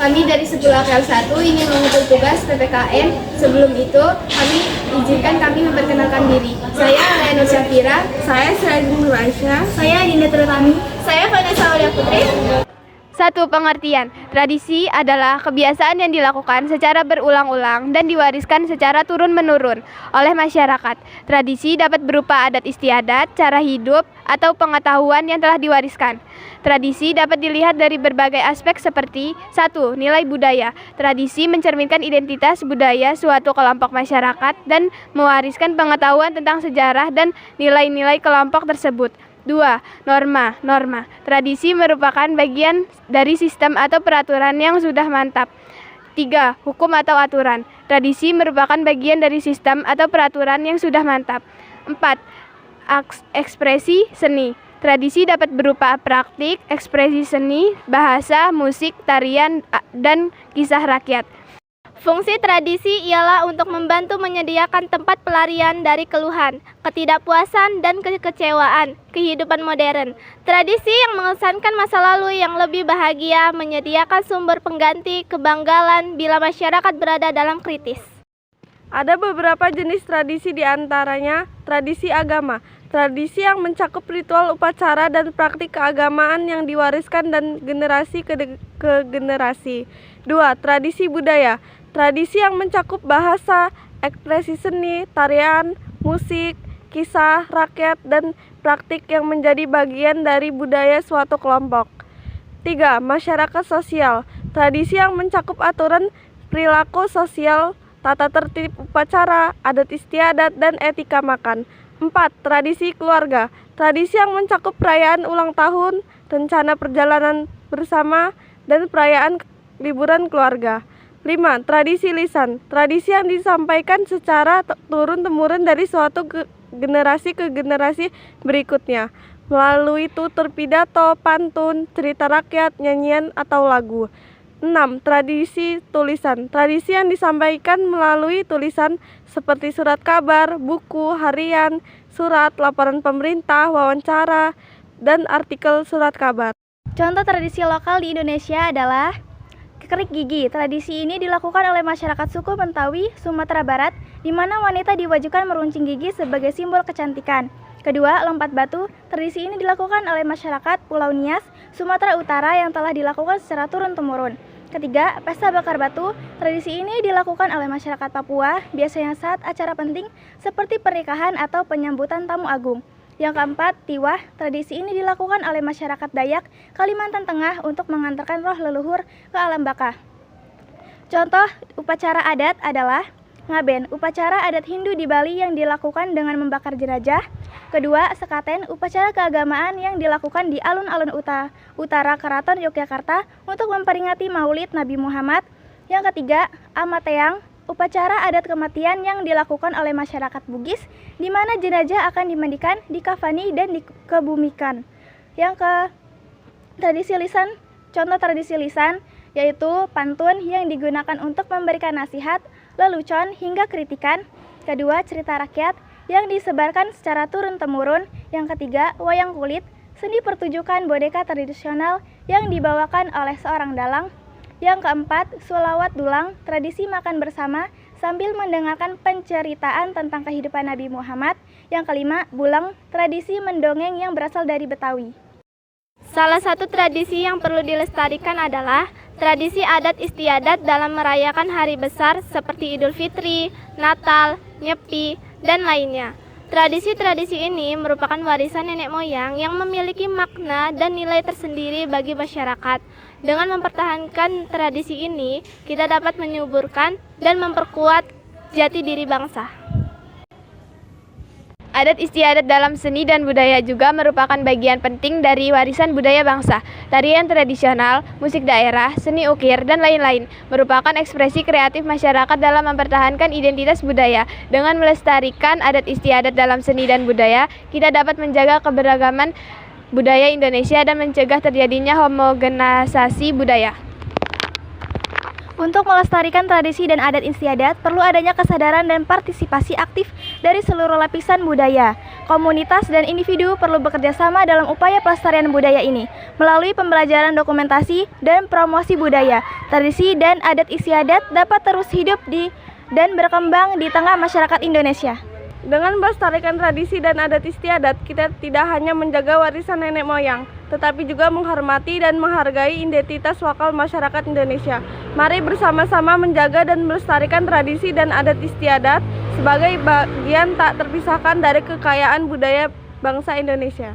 Kami dari 10 AKL 1 ingin mengumpul tugas PPKN. Sebelum itu, kami izinkan kami memperkenalkan diri. Saya Alena Syafira. Saya Serajdin Nur Aisyah. Saya Dinda Terutami. Saya Vanessa Aulia Putri. 1. Pengertian. Tradisi adalah kebiasaan yang dilakukan secara berulang-ulang dan diwariskan secara turun-menurun oleh masyarakat. Tradisi dapat berupa adat istiadat, cara hidup, atau pengetahuan yang telah diwariskan. Tradisi dapat dilihat dari berbagai aspek seperti 1. Nilai budaya. Tradisi mencerminkan identitas budaya suatu kelompok masyarakat dan mewariskan pengetahuan tentang sejarah dan nilai-nilai kelompok tersebut. 2. Norma. Tradisi merupakan bagian dari sistem atau peraturan yang sudah mantap. 3. Hukum atau aturan. Tradisi merupakan bagian dari sistem atau peraturan yang sudah mantap. 4. Ekspresi seni. Tradisi dapat berupa praktik, ekspresi seni, bahasa, musik, tarian, dan kisah rakyat. Fungsi tradisi ialah untuk membantu menyediakan tempat pelarian dari keluhan, ketidakpuasan, dan kekecewaan kehidupan modern. Tradisi yang mengesankan masa lalu yang lebih bahagia, menyediakan sumber pengganti kebanggalan bila masyarakat berada dalam kritis. Ada beberapa jenis tradisi, di antaranya tradisi agama. Tradisi yang mencakup ritual upacara dan praktik keagamaan yang diwariskan dan generasi ke generasi. 2. Tradisi budaya. Tradisi yang mencakup bahasa, ekspresi seni, tarian, musik, kisah rakyat, dan praktik yang menjadi bagian dari budaya suatu kelompok. 3. Masyarakat sosial. Tradisi yang mencakup aturan perilaku sosial, tata tertib upacara, adat istiadat, dan etika makan. 4. Tradisi keluarga. Tradisi yang mencakup perayaan ulang tahun, rencana perjalanan bersama, dan perayaan liburan keluarga. 5. Tradisi lisan. Tradisi yang disampaikan secara turun-temurun dari suatu generasi ke generasi berikutnya, melalui tutur pidato, pantun, cerita rakyat, nyanyian, atau lagu. 6. Tradisi tulisan. Tradisi yang disampaikan melalui tulisan seperti surat kabar, buku harian, surat, laporan pemerintah, wawancara, dan artikel surat kabar. Contoh tradisi lokal di Indonesia adalah kerik gigi. Tradisi ini dilakukan oleh masyarakat suku Bentawi, Sumatera Barat, di mana wanita diwajibkan meruncing gigi sebagai simbol kecantikan. Kedua, lompat batu. Tradisi ini dilakukan oleh masyarakat Pulau Nias, Sumatera Utara yang telah dilakukan secara turun-temurun. Ketiga, pesta bakar batu. Tradisi ini dilakukan oleh masyarakat Papua, biasanya saat acara penting seperti pernikahan atau penyambutan tamu agung. Yang keempat, tiwah. Tradisi ini dilakukan oleh masyarakat Dayak, Kalimantan Tengah untuk mengantarkan roh leluhur ke alam baka. Contoh upacara adat adalah ngaben, upacara adat Hindu di Bali yang dilakukan dengan membakar jenazah. Kedua, sekaten, upacara keagamaan yang dilakukan di alun-alun utara Keraton Yogyakarta untuk memperingati Maulid Nabi Muhammad. Yang ketiga, amateang, upacara adat kematian yang dilakukan oleh masyarakat Bugis, di mana jenazah akan dimandikan, dikafani, dan dikebumikan. Yang ke tradisi lisan, contoh tradisi lisan yaitu pantun yang digunakan untuk memberikan nasihat, lelucon, hingga kritikan. Kedua, cerita rakyat yang disebarkan secara turun-temurun. Yang ketiga, wayang kulit, seni pertunjukan boneka tradisional yang dibawakan oleh seorang dalang. Yang keempat, sholawat dulang, tradisi makan bersama sambil mendengarkan penceritaan tentang kehidupan Nabi Muhammad. Yang kelima, bulang, tradisi mendongeng yang berasal dari Betawi. Salah satu tradisi yang perlu dilestarikan adalah tradisi adat istiadat dalam merayakan hari besar seperti Idul Fitri, Natal, Nyepi, dan lainnya. Tradisi-tradisi ini merupakan warisan nenek moyang yang memiliki makna dan nilai tersendiri bagi masyarakat. Dengan mempertahankan tradisi ini, kita dapat menyuburkan dan memperkuat jati diri bangsa. Adat istiadat dalam seni dan budaya juga merupakan bagian penting dari warisan budaya bangsa. Tarian tradisional, musik daerah, seni ukir, dan lain-lain merupakan ekspresi kreatif masyarakat dalam mempertahankan identitas budaya. Dengan melestarikan adat istiadat dalam seni dan budaya, kita dapat menjaga keberagaman budaya Indonesia dan mencegah terjadinya homogenisasi budaya. Untuk melestarikan tradisi dan adat istiadat, perlu adanya kesadaran dan partisipasi aktif dari seluruh lapisan budaya. komunitas, dan individu perlu bekerja sama dalam upaya pelestarian budaya ini melalui pembelajaran dokumentasi dan promosi budaya. Tradisi dan adat istiadat dapat terus hidup dan berkembang di tengah masyarakat Indonesia. Dengan melestarikan tradisi dan adat istiadat, kita tidak hanya menjaga warisan nenek moyang, tetapi juga menghormati dan menghargai identitas lokal masyarakat Indonesia. Mari bersama-sama menjaga dan melestarikan tradisi dan adat istiadat sebagai bagian tak terpisahkan dari kekayaan budaya bangsa Indonesia.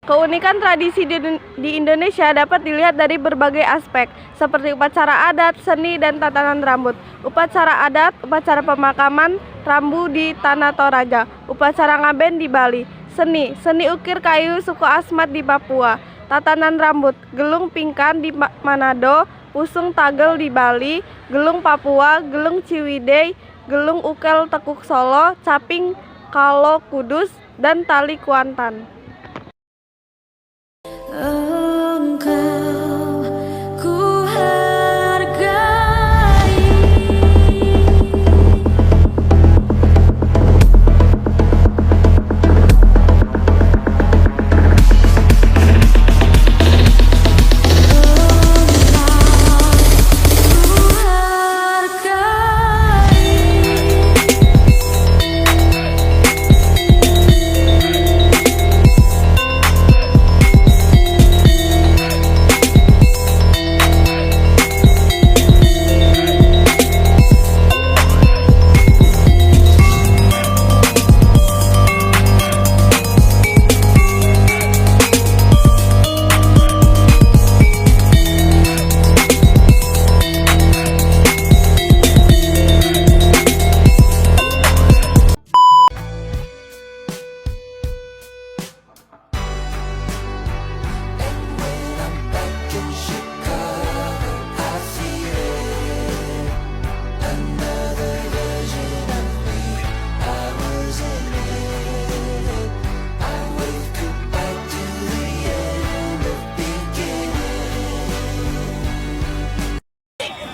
Keunikan tradisi di Indonesia dapat dilihat dari berbagai aspek, seperti upacara adat, seni, dan tatanan rambut. Upacara adat, upacara pemakaman rambu di Tanah Toraja, upacara ngaben di Bali. Seni ukir kayu suku Asmat di Papua. Tatanan rambut, gelung pingkan di Manado, pusung tagel di Bali, gelung Papua, gelung Ciwidey, gelung ukel tekuk Solo, caping Kalo Kudus, dan tali Kuantan. Engkau ku hargai.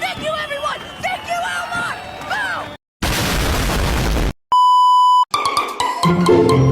Thank you, Elmore! Boom!